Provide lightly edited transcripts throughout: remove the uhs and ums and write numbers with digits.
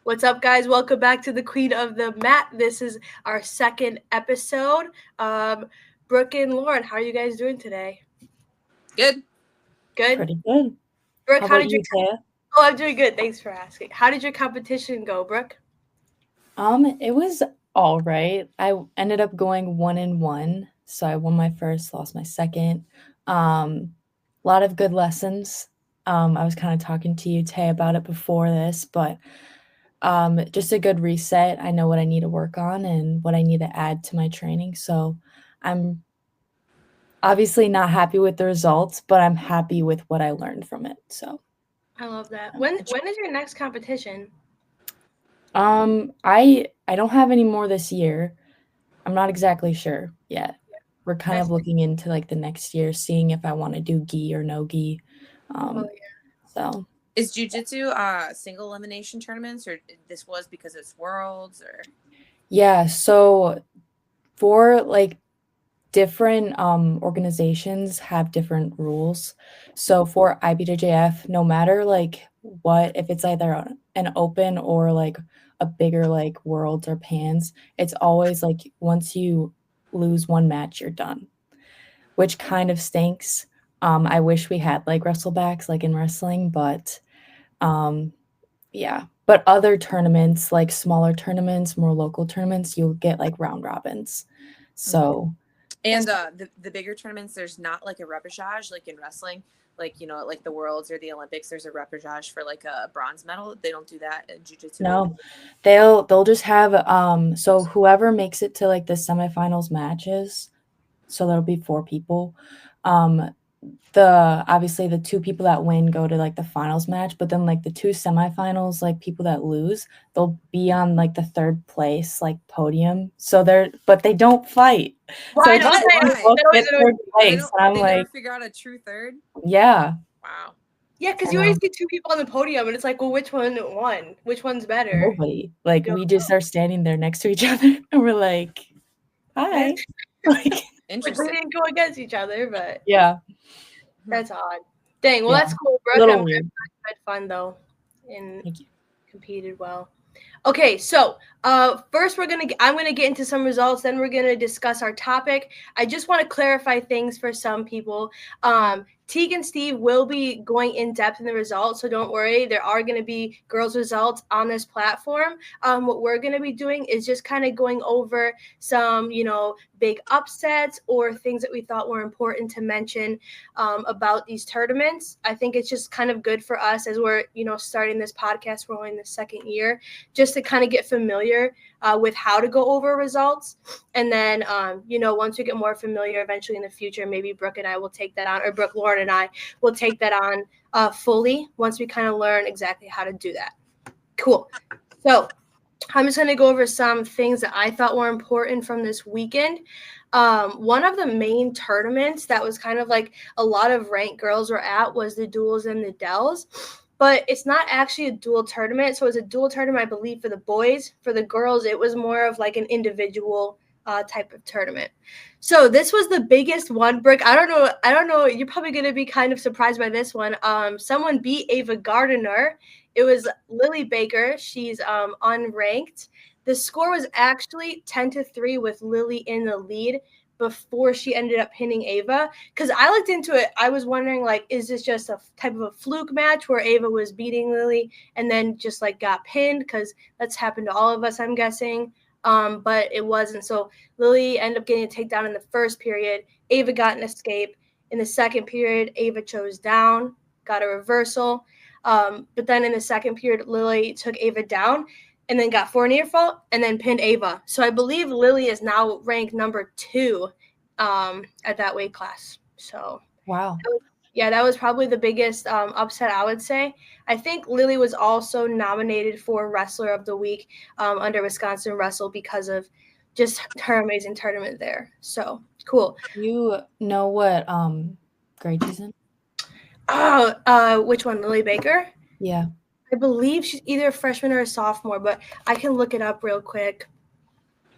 What's up, guys? Welcome back to the Queen of the Mat. This is our second episode. Brooke and Lauren, how are you guys doing today? Good. Good? Pretty good. Brooke, How how about did your... you, Taya? Oh, I'm doing good. Thanks for asking. How did your competition go, Brooke? It was all right. I ended up going 1-1, so I won my first, lost my second. A lot of good lessons. I was kind of talking to you, Tay, about it before this, but just a good reset. I know what I need to work on and what I need to add to my training. So I'm obviously not happy with the results, but I'm happy with what I learned from it. So I love that. When is your next competition? I don't have any more this year. I'm not exactly sure yet. We're kind of looking into like the next year, seeing if I want to do gi or no gi. So Is jiu-jitsu single elimination tournaments, or this was because it's worlds, or? yeah, so for like different organizations have different rules. So for IBJJF, no matter like what, if it's either an open or like a bigger like worlds or pans, it's always like once you lose one match, you're done, which kind of stinks. I wish we had like wrestlebacks like in wrestling, but yeah. But other tournaments, like smaller tournaments, more local tournaments, you'll get like round robins. So And the bigger tournaments, there's not like a repechage like in wrestling, like like the worlds or the Olympics. There's a repechage for like a bronze medal. They don't do that in jiu-jitsu. no, they'll just have so whoever makes it to like the semifinals matches, so there'll be 4 people. Obviously the 2 people that win go to like the finals match, but then like the 2 semifinals, like people that lose, they'll be on like the 3rd place like podium. So but they don't fight. Why So don't they get 3rd place. And I'm they like, never figure out a true third. yeah. Wow. Yeah, because you always get 2 people on the podium, and it's like, well, which one won? Which one's better? Nobody. Like we just are standing there next to each other, and we're like, hi. Like, Interesting. We didn't go against each other, but yeah. that's odd. Dang, well, Yeah. that's cool, Brooke. Little I'm weird. had fun, though, and Thank you. competed well. Okay, so first I'm gonna get into some results, then we're gonna discuss our topic. I just want to clarify things for some people. Teague and Steve will be going in depth in the results, so don't worry. There are going to be girls' results on this platform. What we're going to be doing is just kind of going over some, big upsets or things that we thought were important to mention about these tournaments. I think it's just kind of good for us as we're, starting this podcast. We're only in the second year, just to kind of get familiar with how to go over results. And then, once we get more familiar eventually in the future, maybe Brooke and I will take that on, or Brooke, Lauren, and I will take that on fully once we kind of learn exactly how to do that. Cool. So I'm just going to go over some things that I thought were important from this weekend. One of the main tournaments that was kind of like a lot of ranked girls were at was the duels and the dells. But it's not actually a dual tournament. So it's a dual tournament, I believe, for the boys. For the girls, it was more of like an individual type of tournament. So this was the biggest one, Brooke. I don't know. You're probably going to be kind of surprised by this one. Someone beat Ava Gardiner. It was Lily Baker. She's unranked. The score was actually 10-3 with Lily in the lead before she ended up pinning Ava. Because I looked into it, I was wondering, like, is this just a type of a fluke match where Ava was beating Lily and then just, like, got pinned? Because that's happened to all of us, I'm guessing. But it wasn't. So Lily ended up getting a takedown in the first period. Ava got an escape. In the second period, Ava chose down, got a reversal. But then in the second period, Lily took Ava down and then got 4 near fall and then pinned Ava. So I believe Lily is now ranked number 2 at that weight class. So wow. That was probably the biggest upset, I would say. I think Lily was also nominated for Wrestler of the Week under Wisconsin Wrestle because of just her amazing tournament there. So cool. You know what grade she's in? Which one? Lily Baker? Yeah. I believe she's either a freshman or a sophomore, but I can look it up real quick.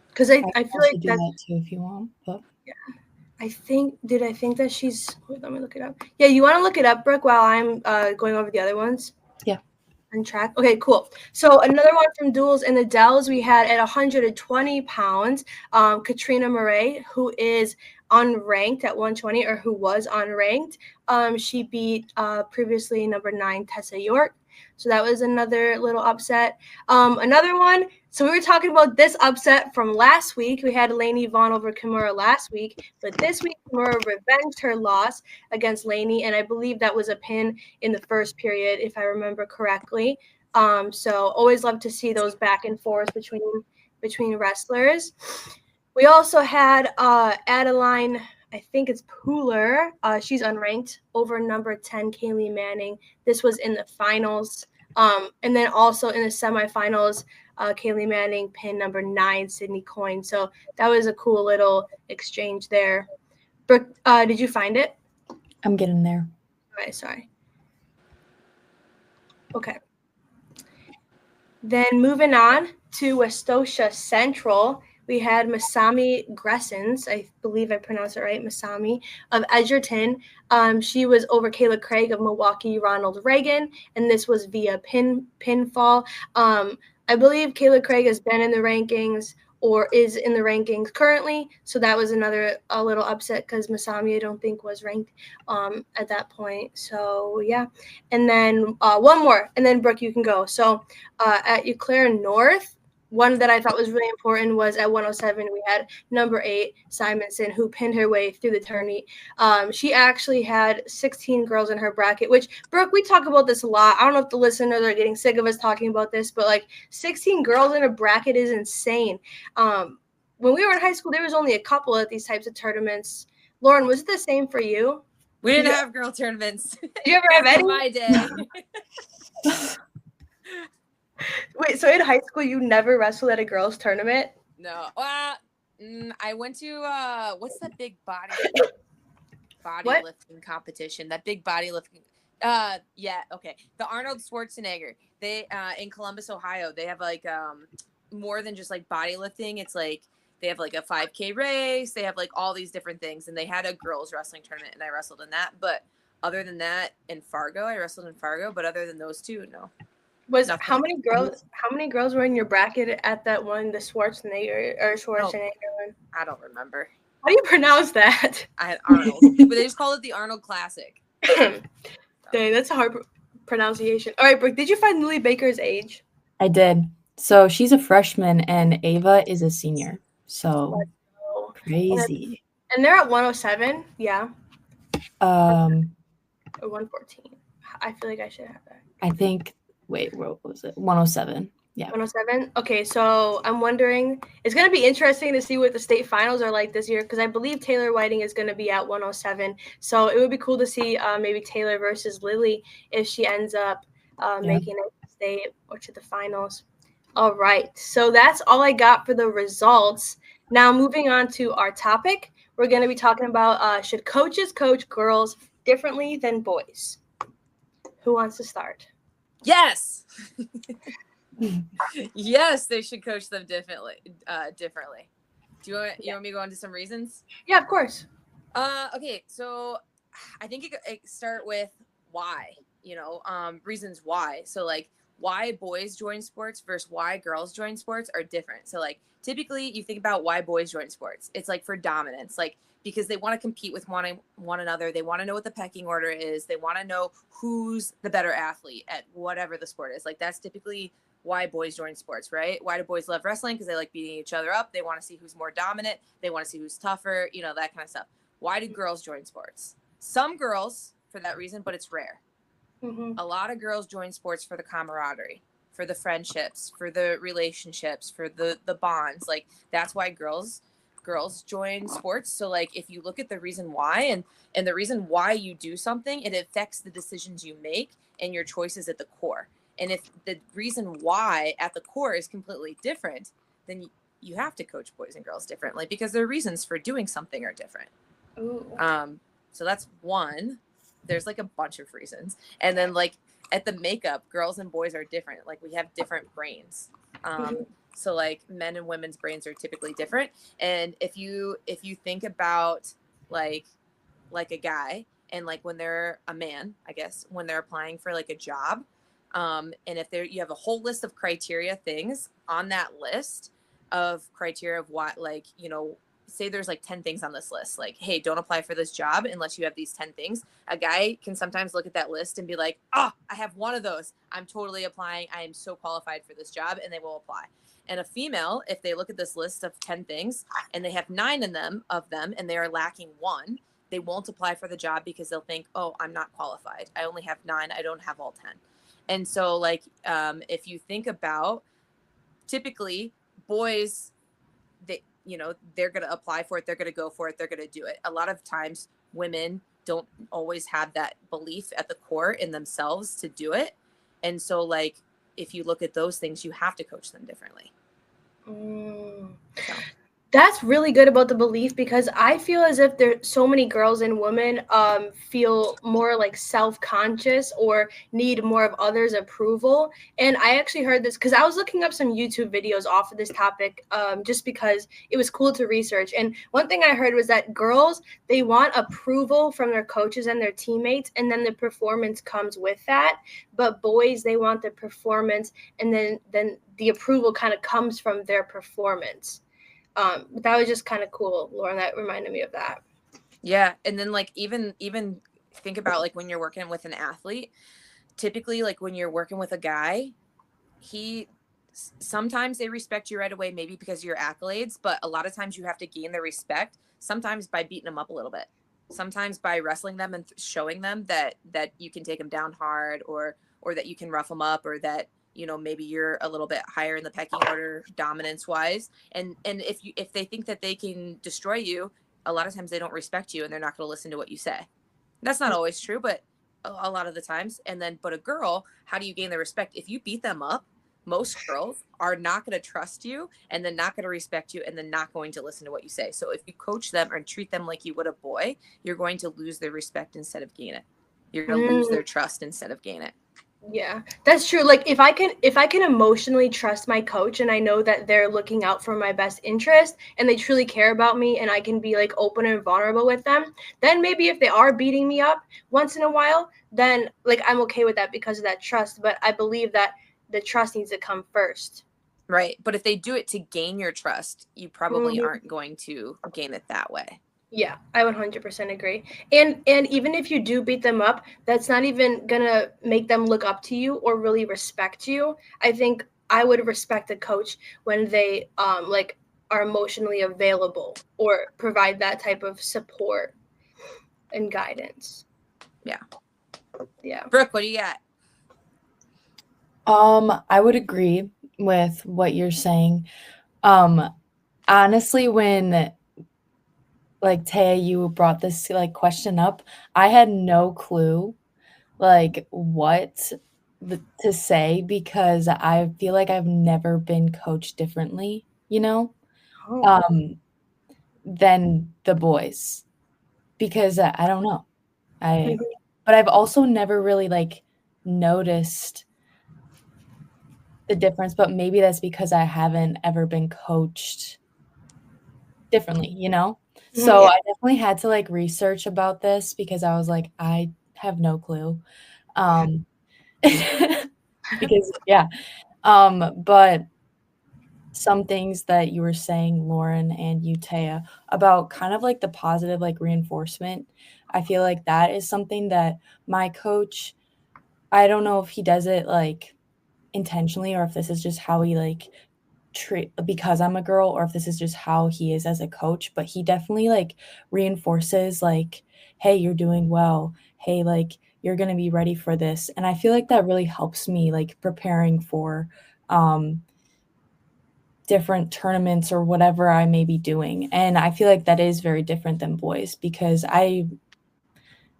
Because I feel like do that too if you want. But yeah. I think that she's – let me look it up. Yeah, you want to look it up, Brooke, while I'm going over the other ones? Yeah. And track. Okay, cool. So another one from duels in the Dells, we had at 120 pounds, Katrina Murray, who is unranked at 120, or who was unranked. She beat previously number 9 Tessa York. So that was another little upset. Another one. So we were talking about this upset from last week. We had Lainey Vaughn over Kimura last week, but this week Kimura revenged her loss against Lainey, and I believe that was a pin in the first period, if I remember correctly. So always love to see those back and forth between wrestlers. We also had Adeline, I think it's Pooler. She's unranked over number 10 Kaylee Manning. This was in the finals. And then also in the semifinals, Kaylee Manning pinned number 9 Sydney Coyne. So that was a cool little exchange there. Brooke, did you find it? I'm getting there. All right, sorry. Okay. Then moving on to Westosha Central, we had Masami Gressens, I believe I pronounced it right, Masami, of Edgerton. She was over Kayla Craig of Milwaukee, Ronald Reagan, and this was via pinfall. I believe Kayla Craig has been in the rankings or is in the rankings currently, so that was another little upset because Masami, I don't think, was ranked at that point. So, yeah. And then one more, and then, Brooke, you can go. So, at Eau Claire North, one that I thought was really important was at 107, we had number 8, Simonson, who pinned her way through the tourney. She actually had 16 girls in her bracket, which, Brooke, we talk about this a lot. I don't know if the listeners are getting sick of us talking about this, but, 16 girls in a bracket is insane. When we were in high school, there was only a couple of these types of tournaments. Lauren, was it the same for you? We didn't have girl tournaments. Did you ever have any? In my day. Wait, so in high school, you never wrestled at a girls' tournament? No. I went to what's that big lifting competition? That big body lifting. Yeah, okay. The Arnold Schwarzenegger. They in Columbus, Ohio, they have more than just body lifting. It's they have a 5K race. They have all these different things, and they had a girls wrestling tournament, and I wrestled in that. But other than that, I wrestled in Fargo. But other than those two, no. How many girls were in your bracket at that one, the Schwarzenegger one? I don't remember. How do you pronounce that? I had Arnold, but they just call it the Arnold Classic. Dang, that's a hard pronunciation. All right, Brooke, did you find Lily Baker's age? I did. So she's a freshman and Ava is a senior. So crazy. And they're at 107, yeah. Or 114. I feel like I should have that. I think. Wait, what was it? 107. Yeah. 107. Okay, so I'm wondering, it's going to be interesting to see what the state finals are like this year, because I believe Taylor Whiting is going to be at 107. So it would be cool to see maybe Taylor versus Lily if she ends up making it to state or to the finals. All right, so that's all I got for the results. Now moving on to our topic, we're going to be talking about should coaches coach girls differently than boys? Who wants to start? Yes. Yes, they should coach them differently. Do you want me to go into some reasons? Yeah, of course. Okay, so I think it start with why, reasons why. So why boys join sports versus why girls join sports are different. So typically you think about why boys join sports. It's for dominance, because they want to compete with one another. They want to know what the pecking order is. They want to know who's the better athlete at whatever the sport is. That's typically why boys join sports, right? Why do boys love wrestling? Because they like beating each other up. They want to see who's more dominant. They want to see who's tougher, that kind of stuff. Why do girls join sports? Some girls for that reason, but it's rare. Mm-hmm. A lot of girls join sports for the camaraderie, for the friendships, for the relationships, for the bonds. That's why girls join sports. So if you look at the reason why and the reason why you do something, it affects the decisions you make and your choices at the core. And if the reason why at the core is completely different, then you have to coach boys and girls differently because their reasons for doing something are different. Ooh. So that's one. There's a bunch of reasons. And then at the makeup, girls and boys are different. We have different brains. So men and women's brains are typically different. And if you think about a guy and when they're a man, I guess, when they're applying for a job, And if you have a whole list of criteria things on that list of criteria of what, like, you know, say there's like 10 things on this list, like, hey, don't apply for this job unless you have these 10 things. A guy can sometimes look at that list and be like, oh, I have one of those, I'm totally applying, I am so qualified for this job, and they will apply. And a female, if they look at this list of 10 things and they have 9 of them and they are lacking one, they won't apply for the job because they'll think, oh, I'm not qualified, I only have 9, I don't have all 10. And so, like, if you think about, typically boys, they, you know, they're going to apply for it, they're going to go for it, they're going to do it. A lot of times women don't always have that belief at the core in themselves to do it. And so, like, if you look at those things, you have to coach them differently. So. That's really good about the belief, because I feel as if there's so many girls and women feel more like self-conscious or need more of others' approval. And I actually heard this because I was looking up some YouTube videos off of this topic just because it was cool to research. And one thing I heard was that girls, they want approval from their coaches and their teammates, and then the performance comes with that. But boys, they want the performance, and then the approval kind of comes from their performance. That was just kind of cool, Lauren. That reminded me of that. Yeah. And then, like, even think about, like, when you're working with an athlete, typically, like, when you're working with a guy, sometimes they respect you right away, maybe because of your accolades, but a lot of times you have to gain their respect, sometimes by beating them up a little bit, sometimes by wrestling them and showing them that you can take them down hard, or that you can rough them up, or that, you know, maybe you're a little bit higher in the pecking order dominance wise. And if they think that they can destroy you, a lot of times they don't respect you and they're not going to listen to what you say. That's not always true, but a lot of the times. And then, but a girl, how do you gain their respect? If you beat them up, most girls are not going to trust you, and then not going to respect you, and then not going to listen to what you say. So if you coach them or treat them like you would a boy, you're going to lose their respect instead of gain it. You're going to lose their trust instead of gain it. Yeah, that's true. Like, if I can emotionally trust my coach, and I know that they're looking out for my best interest and they truly care about me, and I can be like open and vulnerable with them, then maybe if they are beating me up once in a while, then like I'm okay with that because of that trust. But I believe that the trust needs to come first. Right. But if they do it to gain your trust, you probably aren't going to gain it that way. Yeah, I 100% agree. And even if you do beat them up, that's not even gonna make them look up to you or really respect you. I think I would respect a coach when they like are emotionally available or provide that type of support and guidance. Yeah. Yeah. Brooke, what do you got? I would agree with what you're saying. Honestly, when like Taya, you brought this like question up, I had no clue like what to say, because I feel like I've never been coached differently, you know, than the boys, because I don't know. But I've also never really like noticed the difference, but maybe that's because I haven't ever been coached differently, you know? So Yeah. I definitely had to like research about this, because I was like, I have no clue. Because yeah. But some things that you were saying, Lauren, and you, Taya, about kind of like the positive like reinforcement, I feel like that is something that my coach, I don't know if he does it like intentionally, or if this is just how he like treat, because I'm a girl, or if this is just how he is as a coach, but he definitely like reinforces like, hey, you're doing well, hey, like you're going to be ready for this. And I feel like that really helps me like preparing for different tournaments or whatever I may be doing. And I feel like that is very different than boys, because I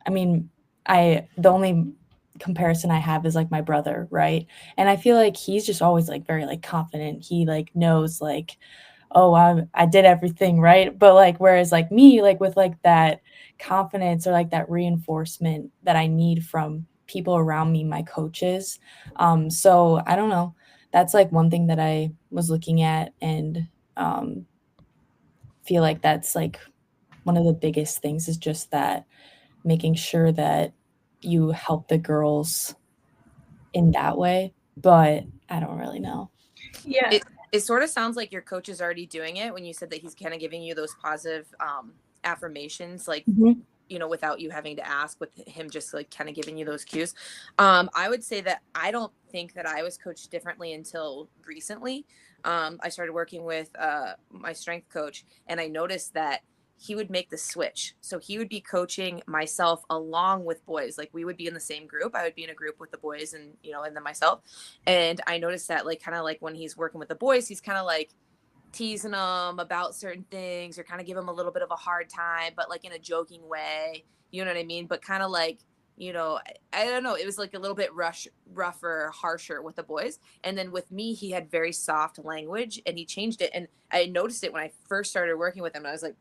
mean, the only comparison I have is like my brother, right? And I feel like he's just always like very like confident. He like knows like, oh, I did everything right. But like, whereas like me, like with like that confidence or like that reinforcement that I need from people around me, my coaches. So I don't know. That's like one thing that I was looking at, and feel like that's like one of the biggest things, is just that making sure that you help the girls in that way, but I don't really know. Yeah. It sort of sounds like your coach is already doing it when you said that he's kind of giving you those positive affirmations, like, you know, without you having to ask, with him just like kind of giving you those cues. I would say that I don't think that I was coached differently until recently. I started working with my strength coach, and I noticed that he would make the switch. So he would be coaching myself along with boys. Like we would be in the same group. I would be in a group with the boys and, you know, and then myself. And I noticed that like kind of like when he's working with the boys, he's kind of like teasing them about certain things or kind of give them a little bit of a hard time, but like in a joking way, you know what I mean? But kind of like, you know, I don't know. It was like a little bit rougher, harsher with the boys. And then with me, he had very soft language and he changed it. And I noticed it when I first started working with him. And I was like,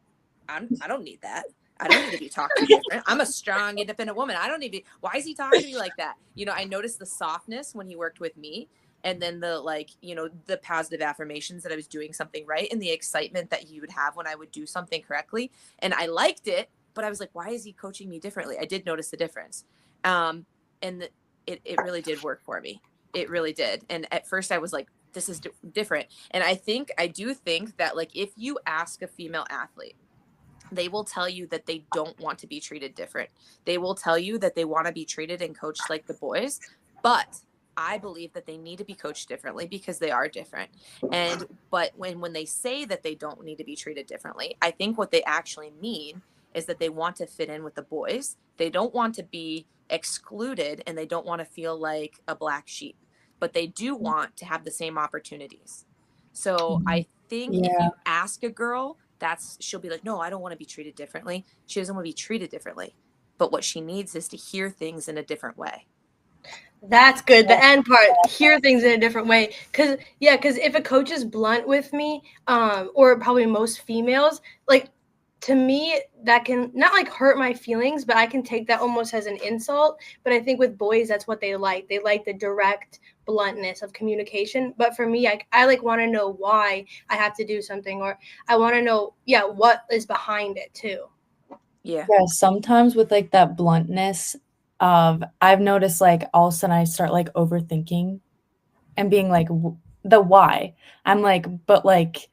I don't need that. I don't need to be talked to different. I'm a strong, independent woman. I don't need to be, why is he talking to me like that? You know, I noticed the softness when he worked with me. And then the, like, you know, the positive affirmations that I was doing something right and the excitement that he would have when I would do something correctly. And I liked it, but I was like, why is he coaching me differently? I did notice the difference. And it really did work for me. It really did. And at first I was like, this is different. And I do think that like, if you ask a female athlete, they will tell you that they don't want to be treated different. They will tell you that they want to be treated and coached like the boys, but I believe that they need to be coached differently because they are different. But when they say that they don't need to be treated differently, I think what they actually mean is that they want to fit in with the boys. They don't want to be excluded and they don't want to feel like a black sheep, but they do want to have the same opportunities. So I think if you ask a girl, she'll be like, no, I don't want to be treated differently. She doesn't want to be treated differently. But what she needs is to hear things in a different way. That's good. The end part, hear things in a different way. Because if a coach is blunt with me, or probably most females, like, to me, that can not like hurt my feelings, but I can take that almost as an insult. But I think with boys, that's what they like. They like the direct bluntness of communication. But for me, I like want to know why I have to do something, or I want to know, what is behind it too. Yeah, sometimes with like that bluntness of, I've noticed like all of a sudden I start like overthinking and being like, the why. I'm like, but like,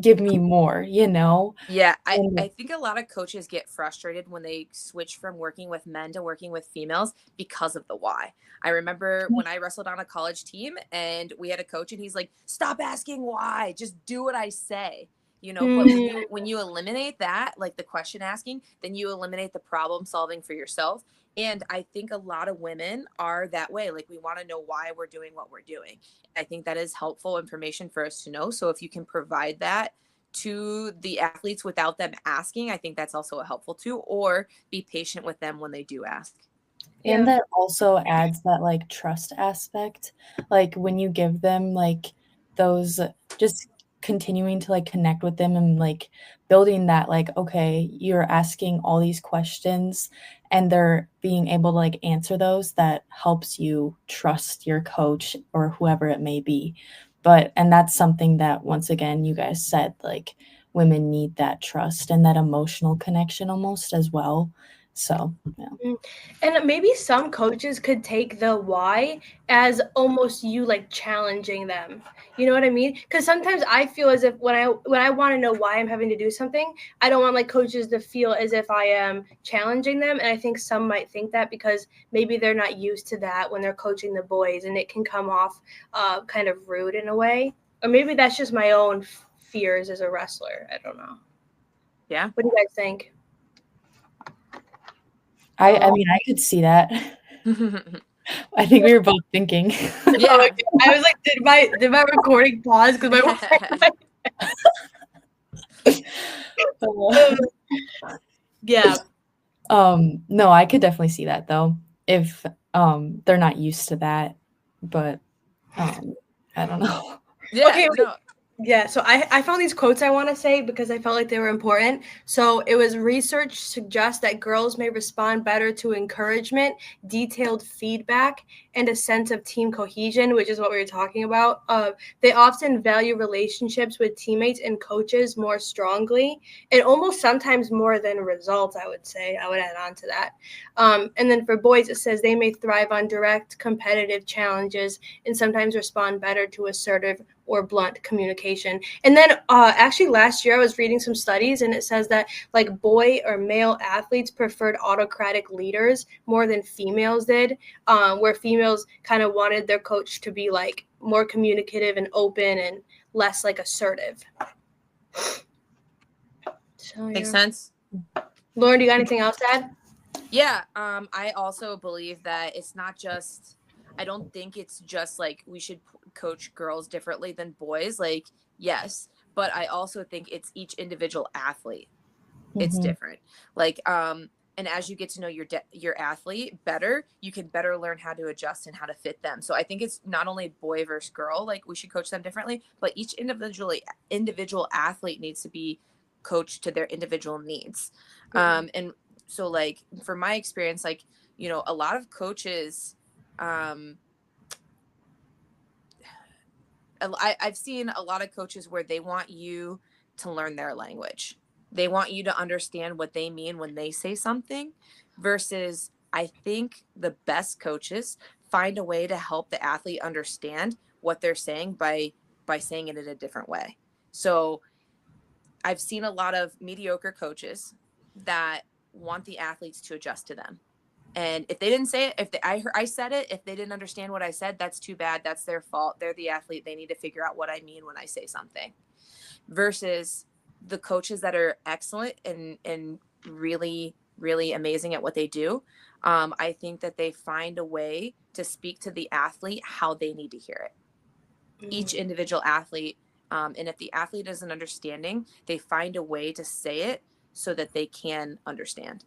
give me more, you know? Yeah, I think a lot of coaches get frustrated when they switch from working with men to working with females because of the why. I remember when I wrestled on a college team and we had a coach and he's like, stop asking why, just do what I say. You know, but when you eliminate that, like the question asking, then you eliminate the problem solving for yourself. And I think a lot of women are that way. Like we want to know why we're doing what we're doing. I think that is helpful information for us to know. So if you can provide that to the athletes without them asking, I think that's also a helpful too, or be patient with them when they do ask. And that also adds that like trust aspect. Like when you give them like those, just continuing to like connect with them and like building that, like, okay, you're asking all these questions and they're being able to like answer those, that helps you trust your coach or whoever it may be. And that's something that, once again, you guys said, like, women need that trust and that emotional connection almost as well. So, yeah. And maybe some coaches could take the why as almost you like challenging them. You know what I mean? Because sometimes I feel as if when I want to know why I'm having to do something, I don't want like coaches to feel as if I am challenging them. And I think some might think that because maybe they're not used to that when they're coaching the boys, and it can come off kind of rude in a way. Or maybe that's just my own fears as a wrestler. I don't know. Yeah. What do you guys think? I mean, I could see that. I think we were both thinking. Yeah. I was like, did my recording pause? Because yeah. No, I could definitely see that though, if they're not used to that. But I don't know. Yeah. Okay. No. Yeah, so I found these quotes I want to say because I felt like they were important. So it was research suggests that girls may respond better to encouragement, detailed feedback, and a sense of team cohesion, which is what we were talking about. They often value relationships with teammates and coaches more strongly, and almost sometimes more than results, I would say. I would add on to that. And then for boys, it says they may thrive on direct competitive challenges and sometimes respond better to assertive or blunt communication. And then actually last year I was reading some studies and it says that like boy or male athletes preferred autocratic leaders more than females did, where females kind of wanted their coach to be like more communicative and open and less like assertive. So, Makes yeah. sense. Lauren, do you got anything else to add? Yeah, I also believe that it's not just, I don't think it's just like we should coach girls differently than boys. Like, yes, but I also think it's each individual athlete. It's different. Like, and as you get to know your athlete better, you can better learn how to adjust and how to fit them. So I think it's not only boy versus girl, like we should coach them differently, but each individual athlete needs to be coached to their individual needs. And so like for my experience, like, you know, a lot of coaches, I've seen a lot of coaches where they want you to learn their language. They want you to understand what they mean when they say something, versus I think the best coaches find a way to help the athlete understand what they're saying by saying it in a different way. So I've seen a lot of mediocre coaches that want the athletes to adjust to them. And if they didn't say it, I said it, if they didn't understand what I said, that's too bad. That's their fault. They're the athlete. They need to figure out what I mean when I say something. Versus the coaches that are excellent and really, really amazing at what they do. I think that they find a way to speak to the athlete how they need to hear it. Each individual athlete. And if the athlete isn't understanding, they find a way to say it so that they can understand.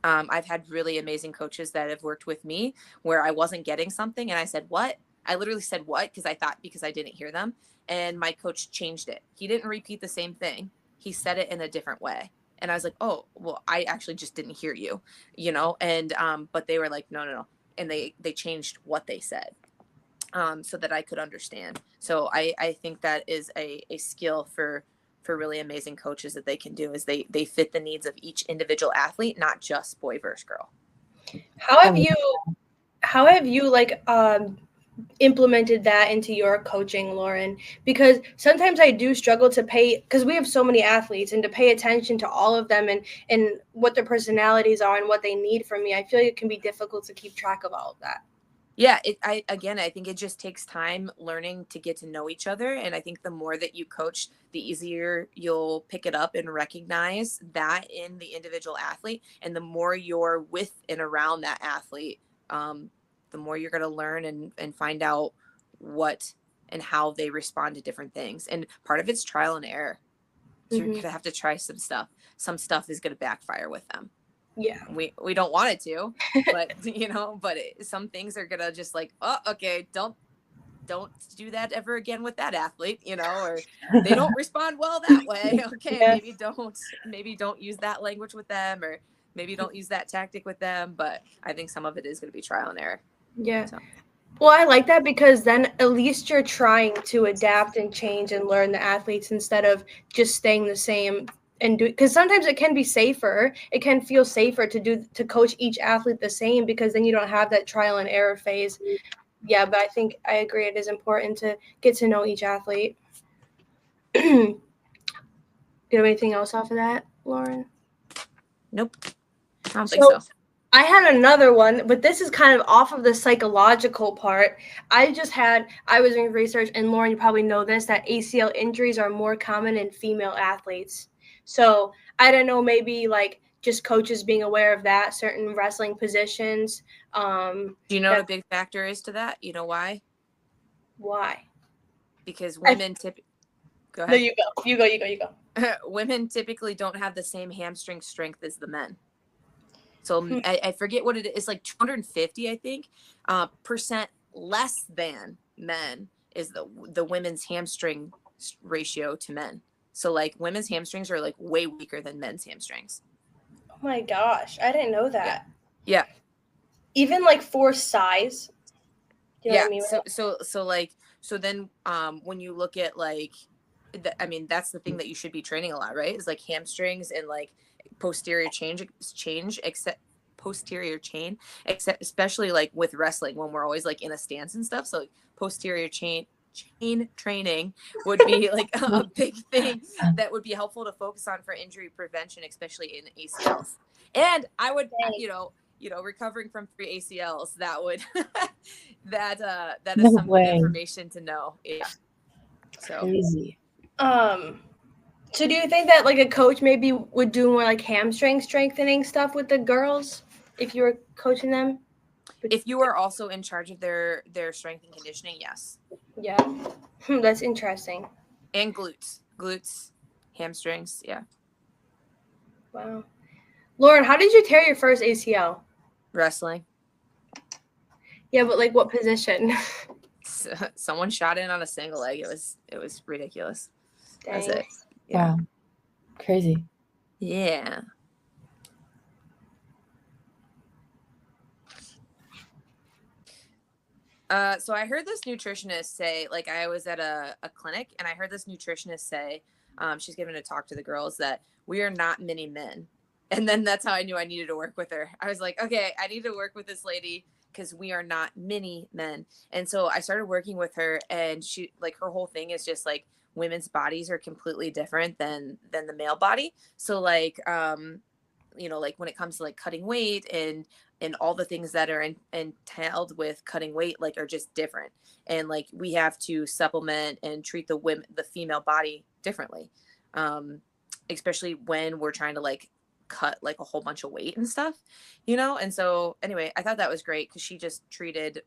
I've had really amazing coaches that have worked with me where I wasn't getting something and I said, what? I literally said what because I didn't hear them. And my coach changed it. He didn't repeat the same thing. He said it in a different way. And I was like, oh, well, I actually just didn't hear you, you know? And, but they were like, no. And they changed what they said, so that I could understand. So I think that is a skill for really amazing coaches that they can do, is they fit the needs of each individual athlete, not just boy versus girl. How have you like implemented that into your coaching, Lauren? Because sometimes I do struggle to pay, because we have so many athletes, and to pay attention to all of them and what their personalities are and what they need from me. I feel like it can be difficult to keep track of all of that. Yeah, I think it just takes time learning to get to know each other. And I think the more that you coach, the easier you'll pick it up and recognize that in the individual athlete. And the more you're with and around that athlete, the more you're going to learn and find out what and how they respond to different things. And part of it's trial and error. So you're going to have to try some stuff. Some stuff is going to backfire with them. Yeah, we don't want it to, but you know, but some things are gonna just like, oh, okay, don't do that ever again with that athlete, you know, or they don't respond well that way. Okay, yes. maybe don't use that language with them, or maybe don't use that tactic with them. But I think some of it is going to be trial and error. Yeah. So. Well, I like that, because then at least you're trying to adapt and change and learn the athletes instead of just staying the same and do, because sometimes it can be safer. It can feel safer to coach each athlete the same, because then you don't have that trial and error phase. Yeah, but I think I agree. It is important to get to know each athlete. Do you have anything else off of that, Lauren? Nope. I don't think so. I had another one, but this is kind of off of the psychological part. I was doing research, and Lauren, you probably know this, that ACL injuries are more common in female athletes. So I don't know, maybe like just coaches being aware of that, certain wrestling positions. Do you know what a big factor is to that? You know why? Why? Because women go ahead. No, you go. Women typically don't have the same hamstring strength as the men. So I forget what it is, like 250, I think, percent less than men is the women's hamstring ratio to men. So like women's hamstrings are like way weaker than men's hamstrings. Oh my gosh, I didn't know that. Yeah. Even like for size. Do you know what I mean? So then when you look at like, I mean, that's the thing that you should be training a lot, right? Is like hamstrings and like posterior posterior chain, except especially like with wrestling when we're always like in a stance and stuff. So like posterior chain training would be like a big thing that would be helpful to focus on for injury prevention, especially in ACLs. And I would, recovering from 3 ACLs, that would that is No some way. information to know. Yeah. So Crazy. So do you think that like a coach maybe would do more like hamstring strengthening stuff with the girls if you were coaching them? If you are also in charge of their strength and conditioning, yes. Yeah. That's interesting. And glutes, hamstrings, yeah. Wow. Lauren, how did you tear your first ACL? Wrestling. Yeah, but like what position? Someone shot in on a single leg. It was ridiculous. Dang. That's it. Yeah. Wow. Crazy. Yeah. So I heard this nutritionist say, like I was at a clinic and I heard this nutritionist say, she's giving a talk to the girls that we are not mini men. And then that's how I knew I needed to work with her. I was like, okay, I need to work with this lady because we are not mini men. And so I started working with her, and she, like, her whole thing is just like women's bodies are completely different than the male body. So like, like when it comes to like cutting weight and all the things that are entailed with cutting weight, like are just different. And like, we have to supplement and treat the female body differently. Especially when we're trying to like cut like a whole bunch of weight and stuff, And so anyway, I thought that was great because she just treated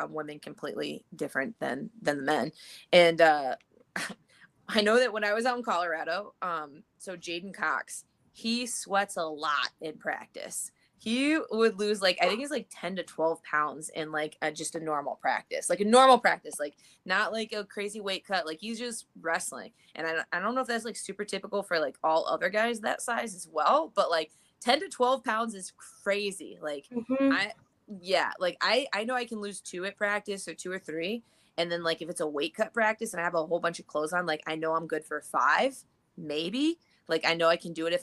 women completely different than the men. And I know that when I was out in Colorado, so Jaden Cox, he sweats a lot in practice. He would lose like, I think it's like 10 to 12 pounds in like just a normal practice, like not like a crazy weight cut. Like he's just wrestling. And I don't know if that's like super typical for like all other guys that size as well, but like 10 to 12 pounds is crazy. Like I know I can lose 2 at practice or 2 or 3. And then like, if it's a weight cut practice and I have a whole bunch of clothes on, like I know I'm good for 5, maybe. Like I know I can do it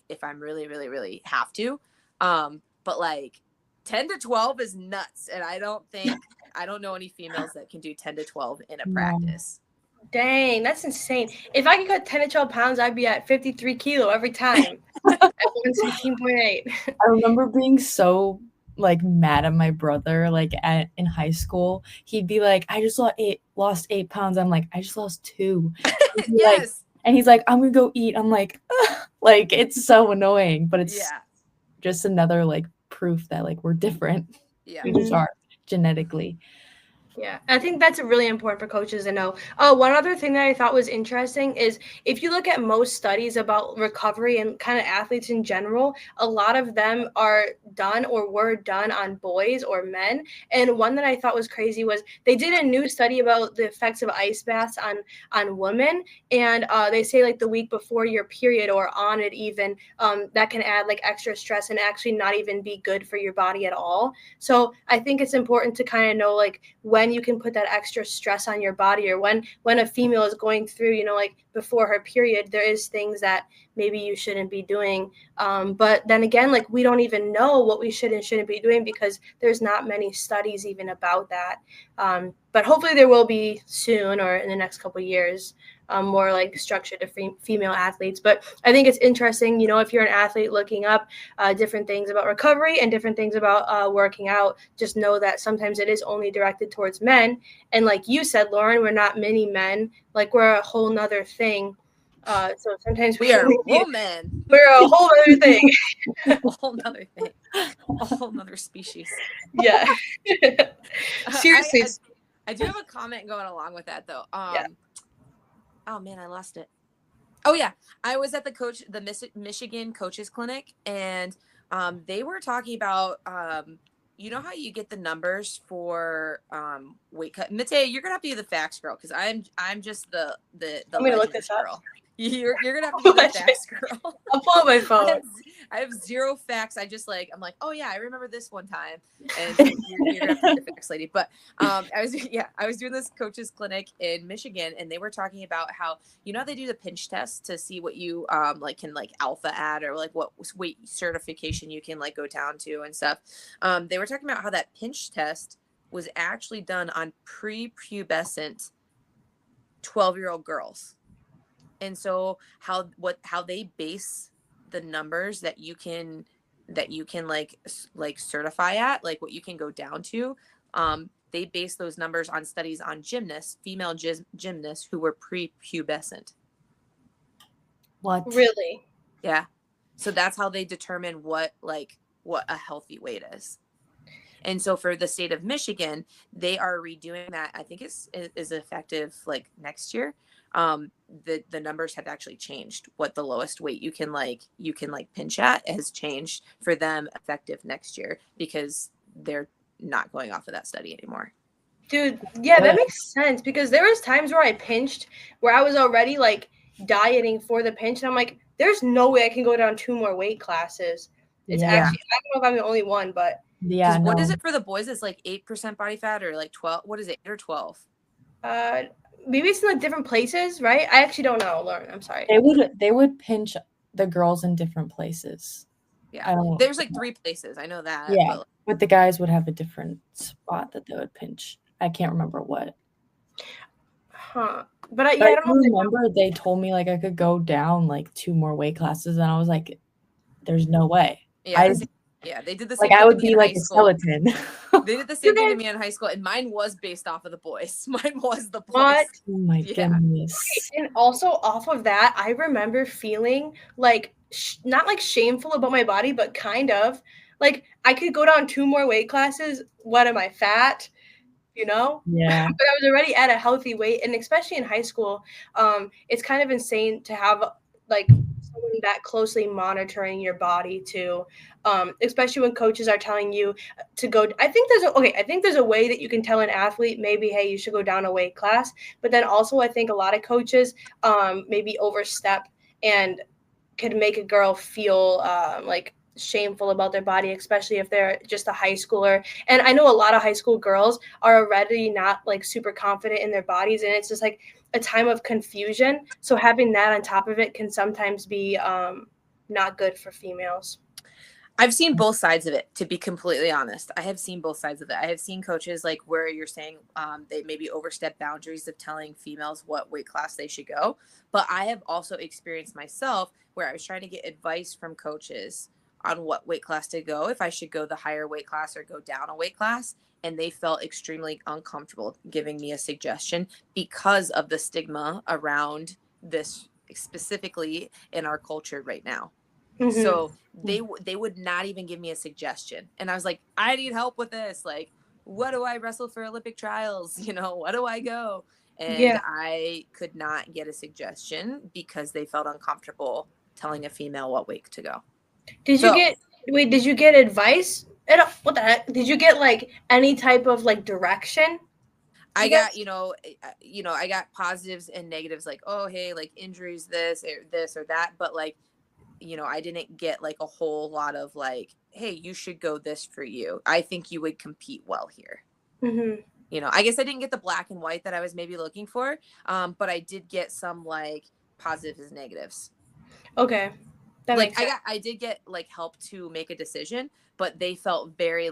if I'm really, really, really have to. But like 10 to 12 is nuts. And I don't know any females that can do 10 to 12 in a practice. Dang, that's insane. If I could cut 10 to 12 pounds, I'd be at 53 kilo every time at 116.8. I remember being so like mad at my brother, like in high school. He'd be like, I just lost 8 pounds. I'm like, I just lost 2. Yes. Like, and he's like, I'm gonna go eat. I'm like, ugh. Like, it's so annoying, but it's just another like proof that like we're different. Yeah. We just are genetically. Yeah, I think that's really important for coaches to know. Oh, one other thing that I thought was interesting is if you look at most studies about recovery and kind of athletes in general, a lot of them are done or were done on boys or men. And one that I thought was crazy was they did a new study about the effects of ice baths on women. And they say like the week before your period or on it even, that can add like extra stress and actually not even be good for your body at all. So I think it's important to kind of know like when you can put that extra stress on your body, or when a female is going through, like before her period, there is things that maybe you shouldn't be doing. But then again, like we don't even know what we should and shouldn't be doing because there's not many studies even about that. But hopefully there will be soon or in the next couple of years. More like structured to female athletes. But I think it's interesting, if you're an athlete looking up different things about recovery and different things about working out, just know that sometimes it is only directed towards men. And like you said, Lauren, we're not mini men, like we're a whole nother thing. So sometimes we are women. We're a whole other thing. A whole nother thing. A whole nother species. Yeah. Seriously. I do have a comment going along with that though. Yeah. Oh man, I lost it. Oh yeah, I was at the Michigan Coaches Clinic, and they were talking about you know how you get the numbers for weight cut. Mateo, you're gonna have to be the facts girl because I'm just the the I'm gonna look legend this up. girl. You're gonna have to be the facts girl. I'll pull up my phone. I have zero facts. I'm like, oh yeah, I remember this one time, and so you're gonna have to be the facts lady. But I was doing this coaches clinic in Michigan, and they were talking about how they do the pinch test to see what you can alpha at, or like what weight certification you can go down to and stuff. They were talking about how that pinch test was actually done on prepubescent 12-year-old girls. And so how they base the numbers that you can certify at, like what you can go down to, they base those numbers on studies on female gymnasts who were prepubescent. What? Really? Yeah. So that's how they determine what a healthy weight is. And so for the state of Michigan, they are redoing that. I think is effective next year. The numbers have actually changed. What the lowest weight you can pinch at has changed for them effective next year, because they're not going off of that study anymore. Dude, yeah, that makes sense, because there was times where I pinched where I was already dieting for the pinch, and I'm like, there's no way I can go down 2 more weight classes. It's actually, I don't know if I'm the only one, but yeah. What is it for the boys? It's 8% body fat, or 12. What is it, 8 or 12? Maybe it's in different places, right? I actually don't know, Lauren. I'm sorry. They would pinch the girls in different places. Yeah, there's 3 places. I know that. Yeah, but the guys would have a different spot that they would pinch. I can't remember what. Huh. But I don't remember they told me I could go down 2 more weight classes, and I was like, "There's no way." Yeah, they did the same. I would be a skeleton. They did the same thing to me in high school, and mine was based off of the boys. Mine was the boys. What? Oh my goodness! And also off of that, I remember feeling not shameful about my body, but kind of I could go down 2 more weight classes. What am I, fat? Yeah. But I was already at a healthy weight, and especially in high school, it's kind of insane to have someone that closely monitoring your body too, especially when coaches are telling you to go. I think there's a way that you can tell an athlete maybe, hey, you should go down a weight class, but then also I think a lot of coaches maybe overstep and could make a girl feel shameful about their body, especially if they're just a high schooler. And I know a lot of high school girls are already not super confident in their bodies, and it's just a time of confusion. So having that on top of it can sometimes be not good for females. I've seen both sides of it, to be completely honest. I have seen both sides of it. I have seen coaches where you're saying they maybe overstep boundaries of telling females what weight class they should go. But I have also experienced myself where I was trying to get advice from coaches on what weight class to go, if I should go the higher weight class or go down a weight class. And they felt extremely uncomfortable giving me a suggestion because of the stigma around this, specifically in our culture right now. Mm-hmm. So they would not even give me a suggestion. And I was like, I need help with this. What do I wrestle for Olympic trials? What do I go? And I could not get a suggestion because they felt uncomfortable telling a female what weight to go. Did you get advice? What the heck? Did you get any type of direction? I got, I got positives and negatives, oh, hey, injuries, this or that. But I didn't get a whole lot of hey, you should go this for you. I think you would compete well here. Mm-hmm. I guess I didn't get the black and white that I was maybe looking for. But I did get some positives and negatives. Okay. I did get help to make a decision, but they felt very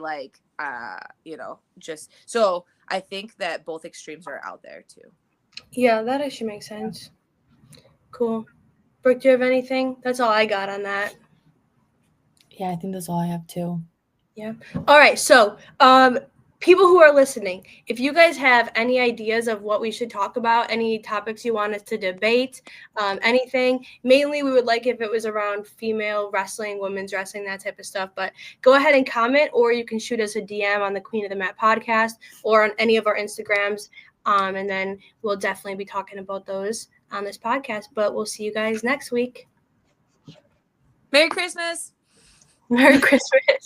just so I think that both extremes are out there too. Yeah, that actually makes sense. Cool. Brooke, do you have anything? That's all I got on that. Yeah, I think that's all I have too. Yeah. All right. So, people who are listening, if you guys have any ideas of what we should talk about, any topics you want us to debate, anything, mainly we would like if it was around female wrestling, women's wrestling, that type of stuff, but go ahead and comment, or you can shoot us a DM on the Queen of the Mat podcast or on any of our Instagrams. And then we'll definitely be talking about those on this podcast, but we'll see you guys next week. Merry Christmas. Merry Christmas.